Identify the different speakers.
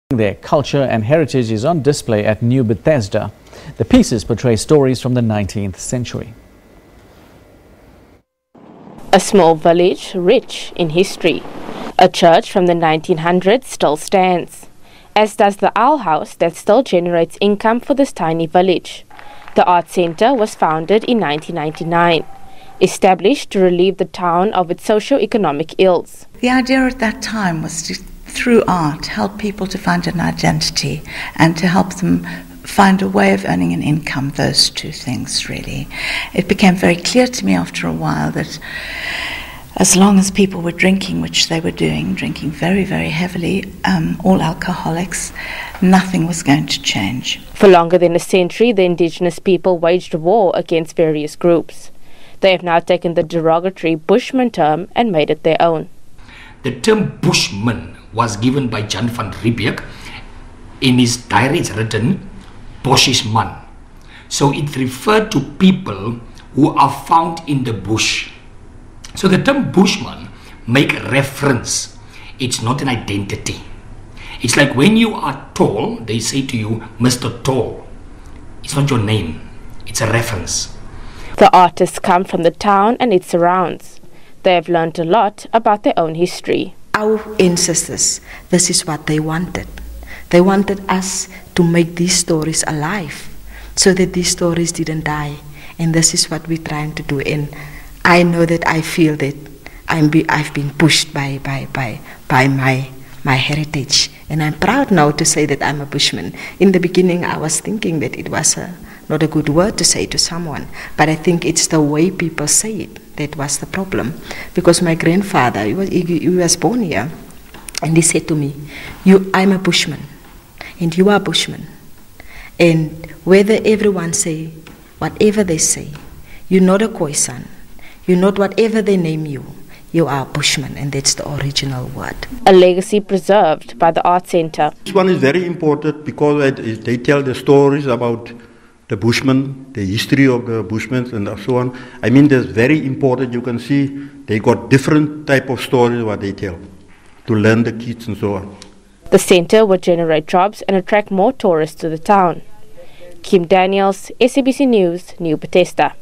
Speaker 1: Their culture and heritage is on display at New Bethesda. The pieces portray stories from the 19th century.
Speaker 2: A small village rich in history. A church from the 1900s still stands, as does the owl house that still generates income for this tiny village. The Art Centre was founded in 1999, established to relieve the town of its socio-economic ills.
Speaker 3: The idea at that time was to, through art, help people to find an identity and to help them find a way of earning an income, those two things really. It became very clear to me after a while that as long as people were drinking, which they were doing, drinking very, very heavily, all alcoholics, nothing was going to change.
Speaker 2: For longer than a century, the indigenous people waged war against various groups. They have now taken the derogatory Bushman term and made it their own.
Speaker 4: The term Bushman was given by Jan van Riebeeck in his diary. It's written Boschisman. So it referred to people who are found in the bush. So the term Bushman make reference. It's not an identity. It's like when you are tall, they say to you, Mr. Tall. It's not your name. It's a reference.
Speaker 2: The artists come from the town and its surrounds. They have learned a lot about their own history.
Speaker 5: Our ancestors, this is what they wanted. They wanted us to make these stories alive so that these stories didn't die. And this is what we're trying to do. And I know that I feel that I've been pushed by my heritage. And I'm proud now to say that I'm a Bushman. In the beginning, I was thinking that it was not a good word to say to someone. But I think it's the way people say it that was the problem. Because my grandfather, he was born here. And he said to me, I'm a Bushman. And you are a Bushman. And whether everyone say, whatever they say, you're not a Khoisan. You're not whatever they name you. You are a Bushman, and that's the original word.
Speaker 2: A legacy preserved by the Art Centre.
Speaker 6: This one is very important because they tell the stories about the Bushmen, the history of the Bushmen and so on. I mean, that's very important. You can see they got different type of stories what they tell to learn the kids and so on.
Speaker 2: The centre will generate jobs and attract more tourists to the town. Kim Daniels, SABC News, New Bethesda.